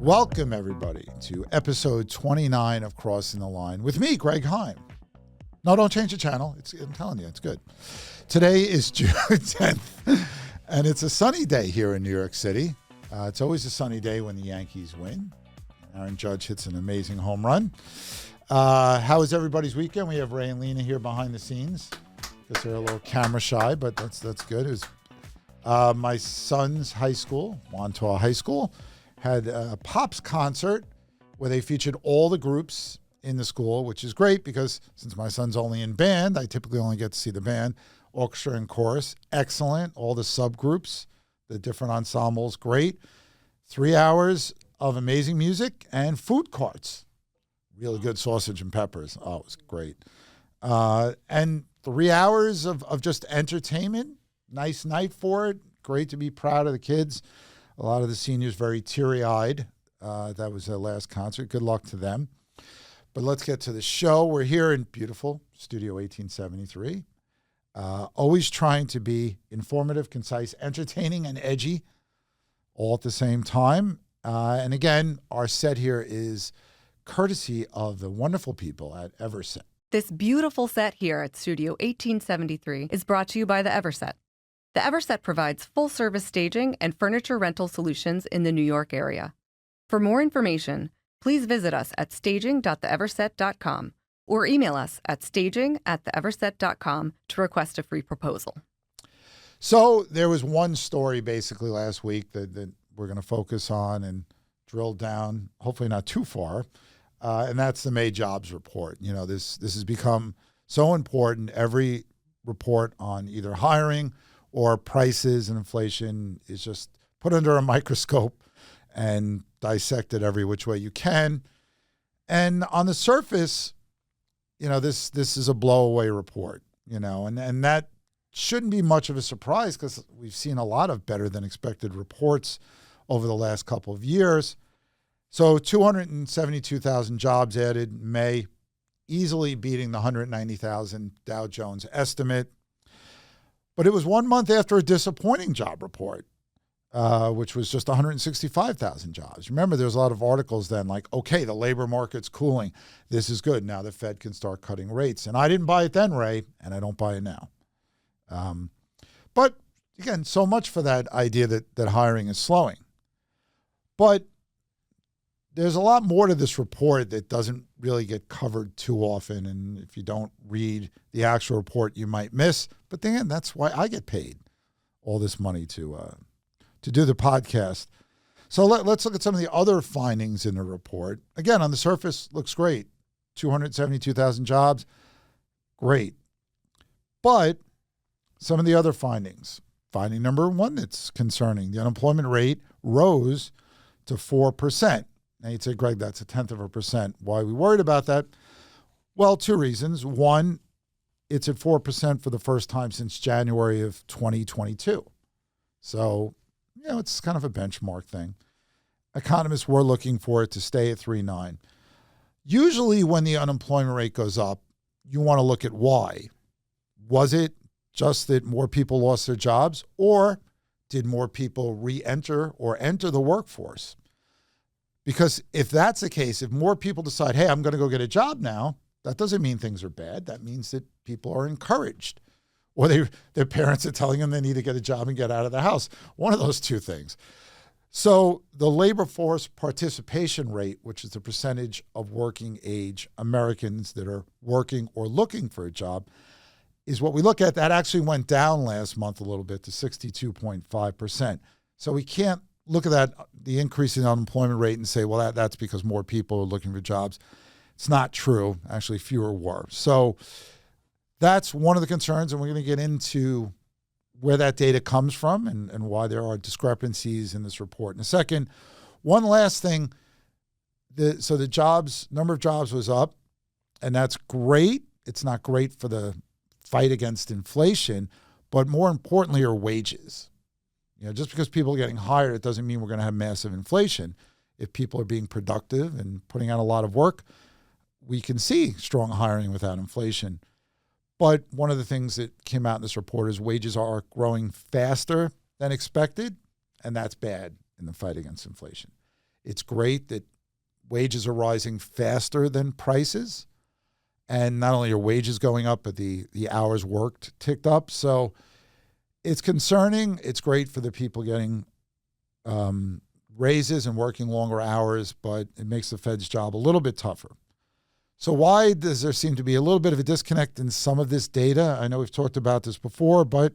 Welcome, everybody, to episode 29 of Crossing the Line with me, Greg Heym. No, don't change the channel. I'm telling you, it's good. Today is June 10th, and it's a sunny day here in New York City. It's always a sunny day when the Yankees win. Aaron Judge hits an amazing home run. How was everybody's weekend? We have Ray and Lena here behind the scenes because they're a little camera shy, but that's good. It was my son's high school, Montauk High School, had a Pops concert where they featured all the groups in the school, which is great because since my son's only in band, I typically only get to see the band. Orchestra and chorus, excellent. All the subgroups, the different ensembles, great. 3 hours of amazing music and food carts. Really good sausage and peppers. Oh, it was great. And 3 hours of just entertainment. Nice night for it. Great to be proud of the kids. A lot of the seniors very teary-eyed. That was their last concert. Good luck to them. But let's get to the show. We're here in beautiful Studio 1873. Always trying to be informative, concise, entertaining, and edgy all at the same time. And again, our set here is courtesy of the wonderful people at Everset. This beautiful set here at Studio 1873 is brought to you by the Everset. The Everset provides full-service staging and furniture rental solutions in the New York area. For more information, please visit us at staging.theeverset.com or email us at staging@theeverset.com to request a free proposal. So there was one story basically last week that we're going to focus on and drill down, hopefully not too far, and that's the May jobs report. You know, this has become so important. Every report on either hiring or prices and inflation is just put under a microscope and dissected every which way you can. And on the surface, you know, this is a blowaway report, you know, and that shouldn't be much of a surprise because we've seen a lot of better than expected reports over the last couple of years. So 272,000 jobs added in May, easily beating the 190,000 Dow Jones estimate. But it was 1 month after a disappointing job report, which was just 165,000 jobs. Remember, there's a lot of articles then like, okay, the labor market's cooling. This is good. Now the Fed can start cutting rates. And I didn't buy it then, Ray, and I don't buy it now. But again, so much for that idea that hiring is slowing. But there's a lot more to this report that doesn't really get covered too often. And if you don't read the actual report, you might miss. But then that's why I get paid all this money to do the podcast. So let's look at some of the other findings in the report. Again, on the surface, looks great. 272,000 jobs, great. But some of the other findings. Finding number one that's concerning, the unemployment rate rose to 4%. Now you'd say, Greg, that's 0.1%. Why are we worried about that? Well, two reasons. One, it's at 4% for the first time since January of 2022. So, you know, it's kind of a benchmark thing. Economists were looking for it to stay at 3.9. Usually when the unemployment rate goes up, you want to look at why. Was it just that more people lost their jobs, or did more people re-enter or enter the workforce? Because if that's the case, if more people decide, hey, I'm going to go get a job now, that doesn't mean things are bad. That means that people are encouraged. Or their parents are telling them they need to get a job and get out of the house. One of those two things. So the labor force participation rate, which is the percentage of working age Americans that are working or looking for a job, is what we look at. That actually went down last month a little bit to 62.5%. So we can't look at that, the increase in unemployment rate, and say, well, that's because more people are looking for jobs. It's not true. Actually, fewer were. So that's one of the concerns, and we're going to get into where that data comes from and why there are discrepancies in this report in a second. One last thing. So the number of jobs was up, and that's great. It's not great for the fight against inflation, but more importantly are wages. You know, just because people are getting hired, it doesn't mean we're going to have massive inflation. If people are being productive and putting out a lot of work, we can see strong hiring without inflation. But one of the things that came out in this report is wages are growing faster than expected, and that's bad in the fight against inflation. It's great that wages are rising faster than prices. And not only are wages going up, but the hours worked ticked up. So it's concerning. It's great for the people getting raises and working longer hours, but it makes the Fed's job a little bit tougher. So why does there seem to be a little bit of a disconnect in some of this data? I know we've talked about this before, but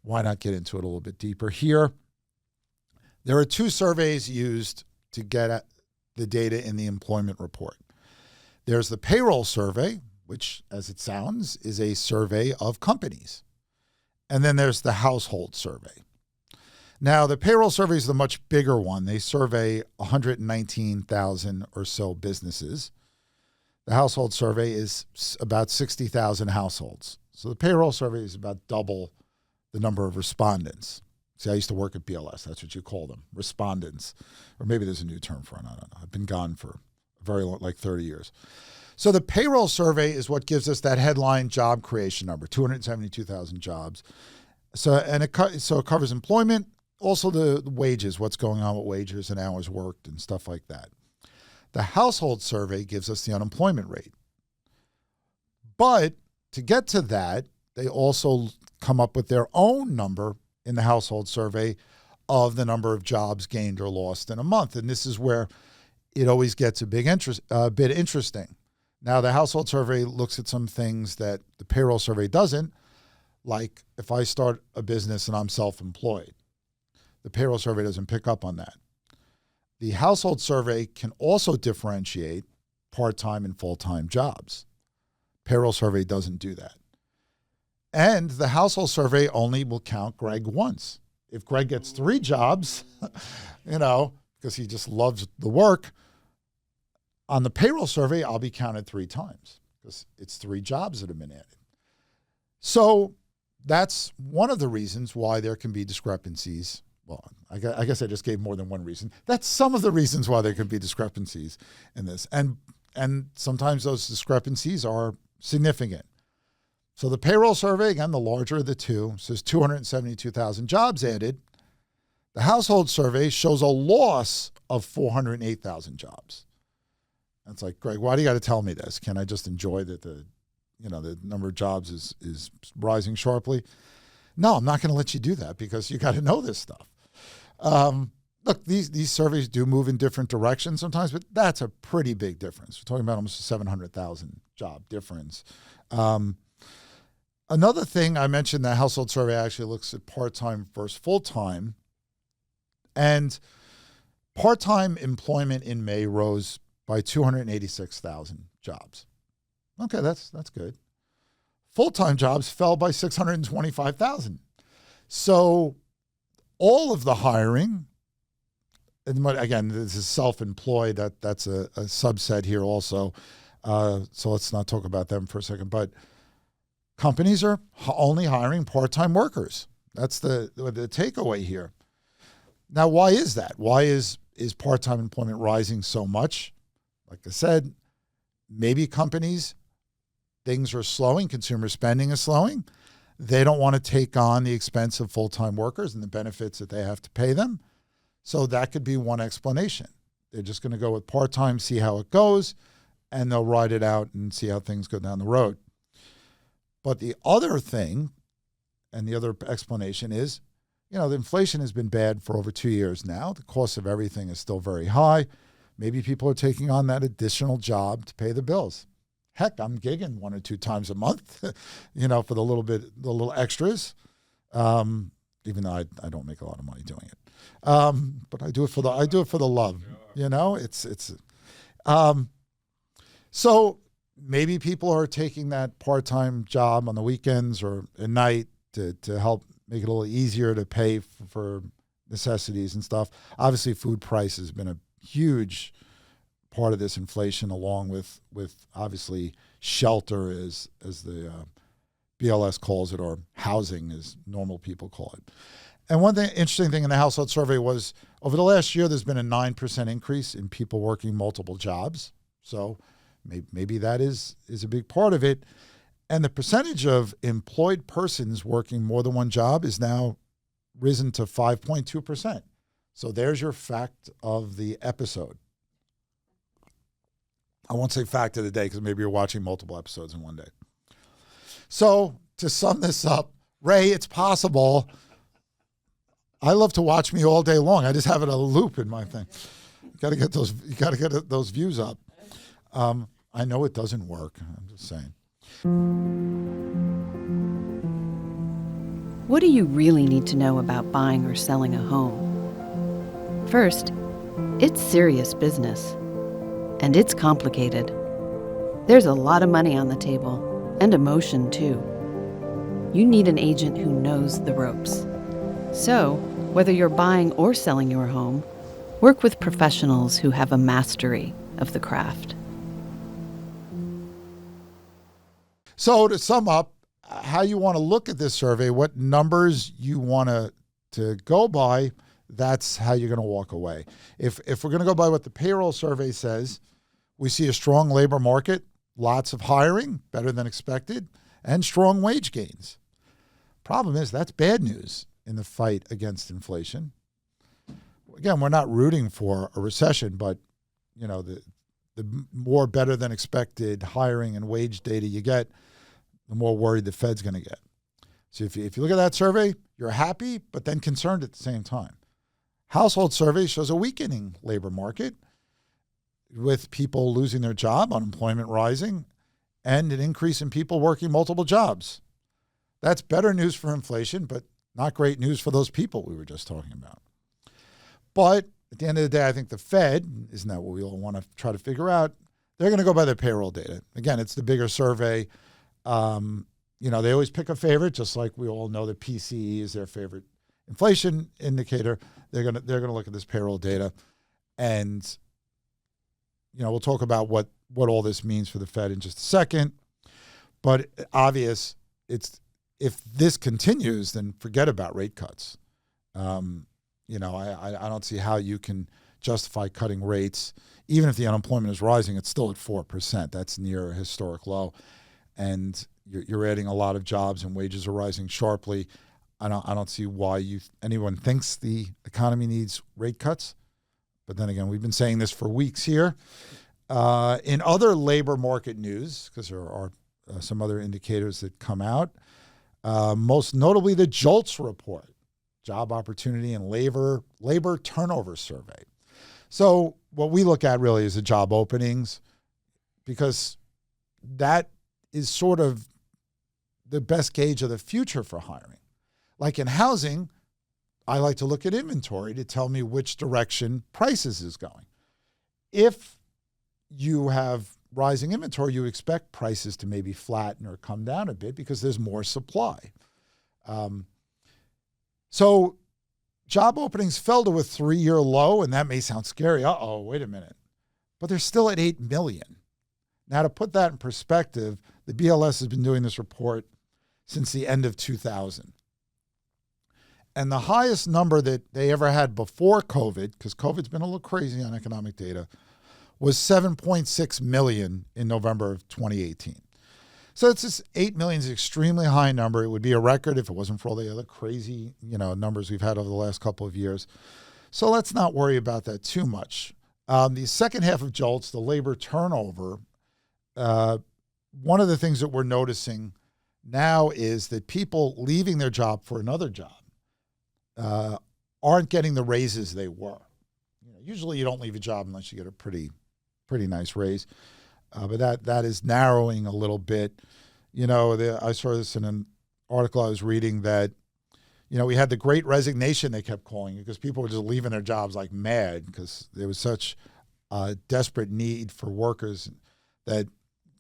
why not get into it a little bit deeper here? There are 2 surveys used to get at the data in the employment report. There's the payroll survey, which, as it sounds, is a survey of companies. And then there's the household survey. Now, the payroll survey is the much bigger one. They survey 119,000 or so businesses. The household survey is about 60,000 households. So the payroll survey is about double the number of respondents. See, I used to work at BLS. That's what you call them, respondents. Or maybe there's a new term for it. I don't know. I've been gone for a very long, like 30 years. So the payroll survey is what gives us that headline job creation number, 272,000 jobs. So it covers employment, also the wages, what's going on with wages and hours worked and stuff like that. The household survey gives us the unemployment rate. But to get to that, they also come up with their own number in the household survey of the number of jobs gained or lost in a month. And this is where it always gets a bit interesting. Now, the household survey looks at some things that the payroll survey doesn't, like if I start a business and I'm self-employed. The payroll survey doesn't pick up on that. The household survey can also differentiate part-time and full-time jobs. Payroll survey doesn't do that. And the household survey only will count Greg once. If Greg gets 3 jobs, because he just loves the work, on the payroll survey, I'll be counted 3 times because it's 3 jobs that have been added. So that's one of the reasons why there can be discrepancies. Well, I guess I just gave more than one reason. That's some of the reasons why there can be discrepancies in this. And sometimes those discrepancies are significant. So the payroll survey, again, the larger of the two, says 272,000 jobs added. The household survey shows a loss of 408,000 jobs. And it's like, Greg, why do you got to tell me this? Can I just enjoy that the number of jobs is rising sharply? No, I'm not going to let you do that because you got to know this stuff. Look, these surveys do move in different directions sometimes, but that's a pretty big difference. We're talking about almost a 700,000 job difference. Another thing I mentioned, the household survey actually looks at part-time versus full-time. And part-time employment in May rose by 286,000 jobs. Okay, that's good. Full-time jobs fell by 625,000. So all of the hiring, and again, this is self-employed, that's a subset here also. So let's not talk about them for a second. But companies are only hiring part-time workers. That's the takeaway here. Now, why is that? Why is part-time employment rising so much? Like I said, maybe companies, things are slowing, consumer spending is slowing. They don't want to take on the expense of full-time workers and the benefits that they have to pay them. So that could be one explanation. They're just going to go with part-time, see how it goes, and they'll ride it out and see how things go down the road. But the other thing, and the other explanation is, the inflation has been bad for over 2 years now. The cost of everything is still very high. Maybe people are taking on that additional job to pay the bills. Heck, I'm gigging 1 or 2 times a month, for the little extras. Even though I don't make a lot of money doing it, but I do it for the love. So maybe people are taking that part-time job on the weekends or at night to help make it a little easier to pay for necessities and stuff. Obviously, food price has been a huge part of this inflation, along with obviously shelter as the BLS calls it, or housing as normal people call it. And one interesting thing in the household survey was over the last year, there's been a 9% increase in people working multiple jobs. So maybe that is a big part of it. And the percentage of employed persons working more than one job is now risen to 5.2%. So there's your fact of the episode. I won't say fact of the day because maybe you're watching multiple episodes in one day. So to sum this up, Ray, it's possible. I love to watch me all day long. I just have it a loop in my thing. You got to get those views up. I know it doesn't work. I'm just saying. What do you really need to know about buying or selling a home? First, it's serious business. And it's complicated. There's a lot of money on the table, and emotion too. You need an agent who knows the ropes. So, whether you're buying or selling your home, work with professionals who have a mastery of the craft. So to sum up, how you want to look at this survey, what numbers you want to go by, that's how you're going to walk away. If we're going to go by what the payroll survey says, we see a strong labor market, lots of hiring, better than expected, and strong wage gains. Problem is, that's bad news in the fight against inflation. Again, we're not rooting for a recession, but the more better than expected hiring and wage data you get, the more worried the Fed's going to get. So if you look at that survey, you're happy, but then concerned at the same time. Household survey shows a weakening labor market with people losing their job, unemployment rising, and an increase in people working multiple jobs. That's better news for inflation, but not great news for those people we were just talking about. But at the end of the day, I think the Fed, isn't that what we all want to try to figure out? They're going to go by their payroll data. Again, it's the bigger survey. They always pick a favorite, just like we all know that PCE is their favorite inflation indicator. They're going to look at this payroll data, and we'll talk about what all this means for the Fed in just a second. But obvious, if this continues, then forget about rate cuts. I don't see how you can justify cutting rates. Even if the unemployment is rising, it's still at 4%. That's near a historic low. And you're adding a lot of jobs and wages are rising sharply. I don't see why anyone thinks the economy needs rate cuts. But then again, we've been saying this for weeks here. In other labor market news, because there are some other indicators that come out, most notably the JOLTS report, Job Opportunity and Labor Turnover Survey. So what we look at really is the job openings, because that is sort of the best gauge of the future for hiring. Like in housing, I like to look at inventory to tell me which direction prices is going. If you have rising inventory, you expect prices to maybe flatten or come down a bit because there's more supply. So job openings fell to a 3-year low, and that may sound scary. Wait a minute. But they're still at 8 million. Now, to put that in perspective, the BLS has been doing this report since the end of 2000. And the highest number that they ever had before COVID, because COVID's been a little crazy on economic data, was 7.6 million in November of 2018. So it's just 8 million is an extremely high number. It would be a record if it wasn't for all the other crazy, numbers we've had over the last couple of years. So let's not worry about that too much. The second half of JOLTS, the labor turnover, one of the things that we're noticing now is that people leaving their job for another job aren't getting the raises they were. Usually you don't leave a job unless you get a pretty nice raise. But that is narrowing a little bit. I saw this in an article I was reading that, we had the Great Resignation, they kept calling it, because people were just leaving their jobs like mad because there was such a desperate need for workers that,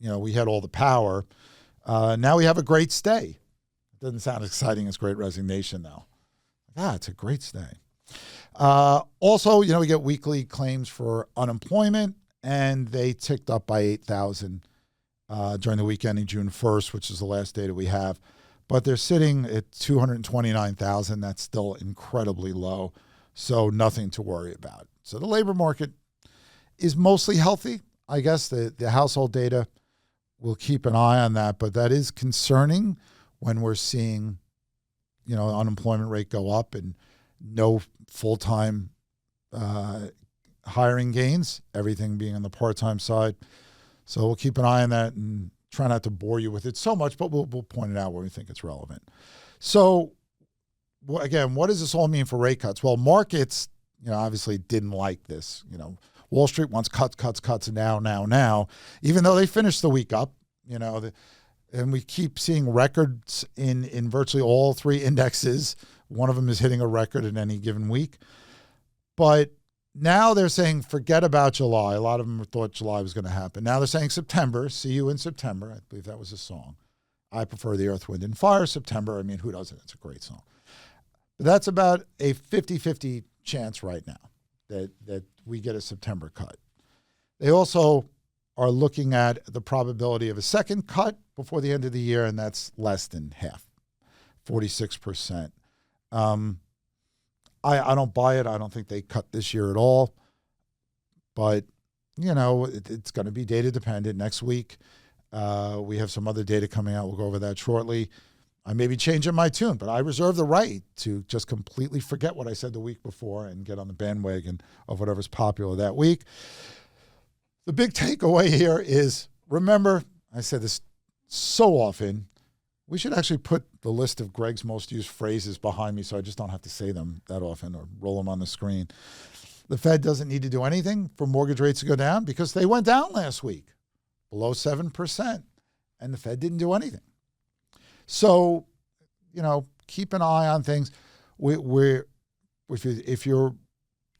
we had all the power. Now we have a great stay. It doesn't sound exciting as Great Resignation, though. It's a great stay. Also, we get weekly claims for unemployment, and they ticked up by 8,000 during the week ending June 1st, which is the last data we have. But they're sitting at 229,000. That's still incredibly low, so nothing to worry about. So the labor market is mostly healthy. I guess the household data, we'll keep an eye on that, but that is concerning when we're seeing, unemployment rate go up and no full-time hiring gains, everything being on the part-time side. So we'll keep an eye on that and try not to bore you with it so much, but we'll point it out where we think it's relevant. So again, what does this all mean for rate cuts? Well, markets, obviously didn't like this. Wall Street wants cuts now, even though they finished the week up, and we keep seeing records in virtually all three indexes. One of them is hitting a record in any given week. But now they're saying, forget about July. A lot of them thought July was going to happen. Now they're saying September, see you in September. I believe that was a song. I prefer the Earth, Wind, and Fire. September, I mean, who doesn't? It's a great song. But that's about a 50-50 chance right now that we get a September cut. They also are looking at the probability of a second cut before the end of the year, and that's less than half, 46%. I don't buy it. I don't think they cut this year at all. But, it's going to be data dependent. Next week, we have some other data coming out. We'll go over that shortly. I may be changing my tune, but I reserve the right to just completely forget what I said the week before and get on the bandwagon of whatever's popular that week. The big takeaway here is, remember, I said this so often, we should actually put the list of Greg's most used phrases behind me so I just don't have to say them that often or roll them on the screen. The Fed doesn't need to do anything for mortgage rates to go down because they went down last week, below 7%, and the Fed didn't do anything. So, keep an eye on things. If you're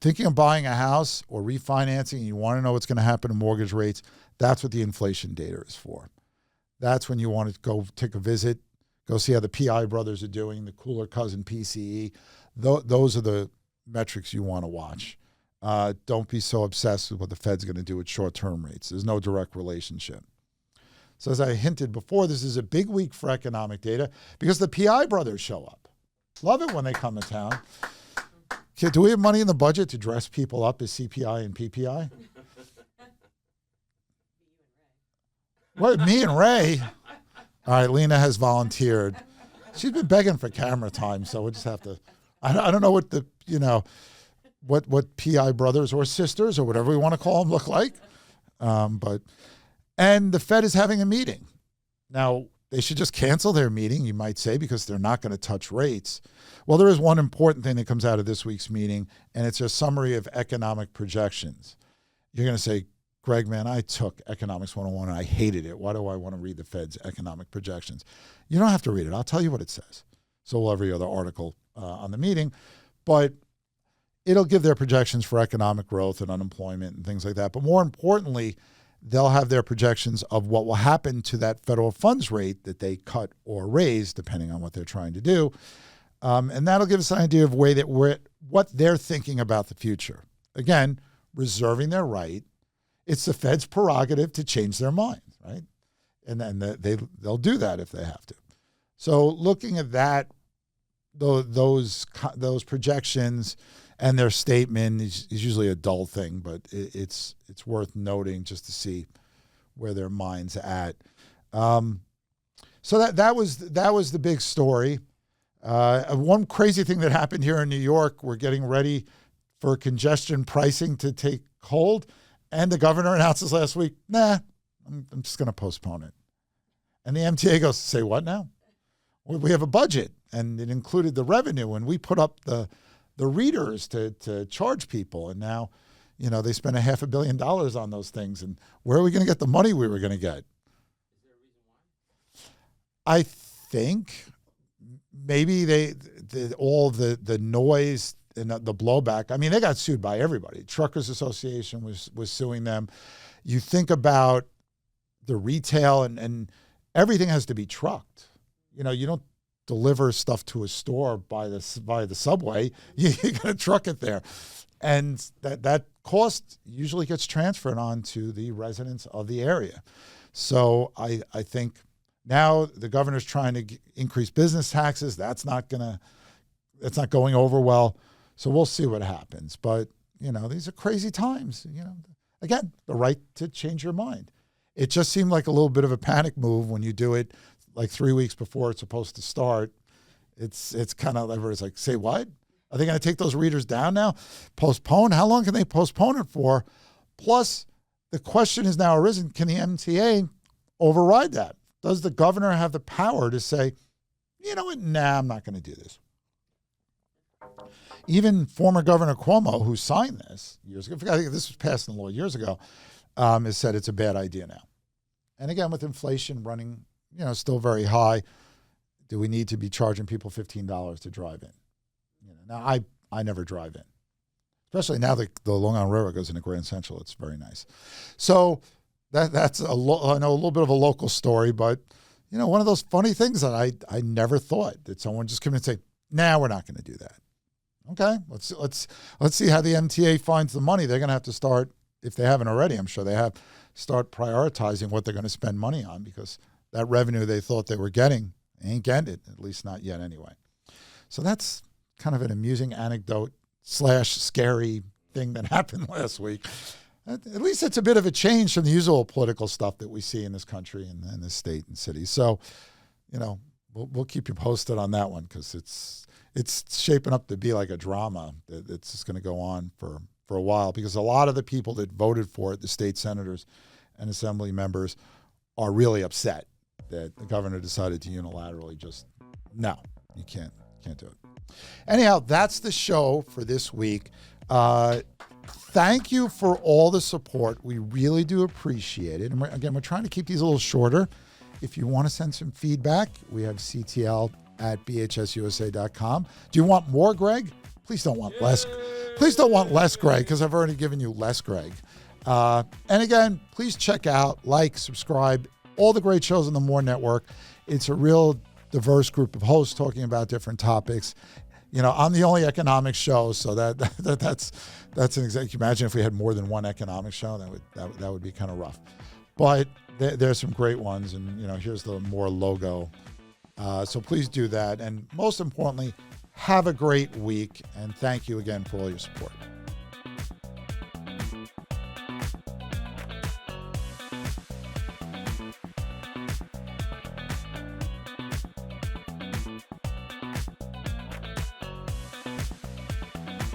thinking of buying a house or refinancing and you want to know what's going to happen to mortgage rates, that's what the inflation data is for. That's when you want to go take a visit, go see how the PI brothers are doing, the cooler cousin PCE. Those are the metrics you want to watch. Don't be so obsessed with what the Fed's going to do with short-term rates. There's no direct relationship. So as I hinted before, this is a big week for economic data because the PI brothers show up. Love it when they come to town. Do we have money in the budget to dress people up as CPI and PPI? What, me and Ray? All right, Lena has volunteered. She's been begging for camera time, so we'll just have to. I don't know what the what PI brothers or sisters or whatever we want to call them look like, and the Fed is having a meeting now. They should just cancel their meeting, you might say, because they're not going to touch rates. Well, there is one important thing that comes out of this week's meeting, and it's a summary of economic projections. You're going to say, Greg, man, I took Economics 101 and I hated it. Why do I want to read the Fed's economic projections? You don't have to read it. I'll tell you what it says. So will every other article on the meeting. But it'll give their projections for economic growth and unemployment and things like that. But more importantly, they'll have their projections of what will happen to that federal funds rate that they cut or raise, depending on what they're trying to do. And that'll give us an idea of what they're thinking about the future. Again, reserving their right. It's the Fed's prerogative to change their mind, right? And then they'll do that if they have to. So looking at that, those projections and their statement is usually a dull thing, but it's worth noting just to see where their mind's at. So that was the big story. One crazy thing that happened here in New York, we're getting ready for congestion pricing to take hold, and the governor announces last week, I'm just going to postpone it. And the MTA goes, say what now? We have a budget, and it included the revenue, and we put up the readers to charge people, and now, they spent $500 million on those things, and where are we going to get the money we were going to get? Is there a reason why? I think maybe all the noise and the blowback. I mean, they got sued by everybody. Truckers Association was suing them. You think about the retail and everything has to be trucked. You don't deliver stuff to a store by the subway. You got to truck it there. And that cost usually gets transferred on to the residents of the area. So I think now the governor's trying to increase business taxes. That's not going over well. So we'll see what happens. But, these are crazy times. Again, the right to change your mind. It just seemed like a little bit of a panic move when you do it like 3 weeks before it's supposed to start. It's kind of everyone's like, say what? Are they going to take those readers down now? Postpone? How long can they postpone it for? Plus, the question has now arisen, can the MTA override that? Does the governor have the power to say, you know what, nah, I'm not going to do this? Even former Governor Cuomo, who signed this years ago, I think this was passed in the law years ago, has said it's a bad idea now. And again, with inflation running, still very high, do we need to be charging people $15 to drive in? Now, I never drive in, especially now that the Long Island Railroad goes into Grand Central. It's very nice. So that's I know a little bit of a local story, but one of those funny things that I never thought that someone just come in and say, nah, we're not going to do that. Okay, let's see how the MTA finds the money. They're going to have to start, if they haven't already, I'm sure they have, start prioritizing what they're going to spend money on, because that revenue they thought they were getting, they ain't getting it, at least not yet anyway. So that's kind of an amusing anecdote / scary thing that happened last week. At least it's a bit of a change from the usual political stuff that we see in this country and in this state and city. So, we'll keep you posted on that one, because it's shaping up to be like a drama that's just going to go on for a while, because a lot of the people that voted for it, the state senators and assembly members, are really upset that the governor decided to unilaterally just, no, you can't do it. Anyhow, that's the show for this week. Thank you for all the support. We really do appreciate it. And we're trying to keep these a little shorter. If you want to send some feedback, we have ctl@bhsusa.com. Do you want more, Greg? Please don't want less. Please don't want less, Greg, because I've already given you less, Greg. And again, please check out, subscribe, all the great shows on the More Network. It's a real diverse group of hosts talking about different topics. I'm the only economics show, so that's an exact. Imagine if we had more than one economics show, that would be kind of rough. But there's some great ones, and here's the More logo. So please do that, and most importantly, have a great week, and thank you again for all your support.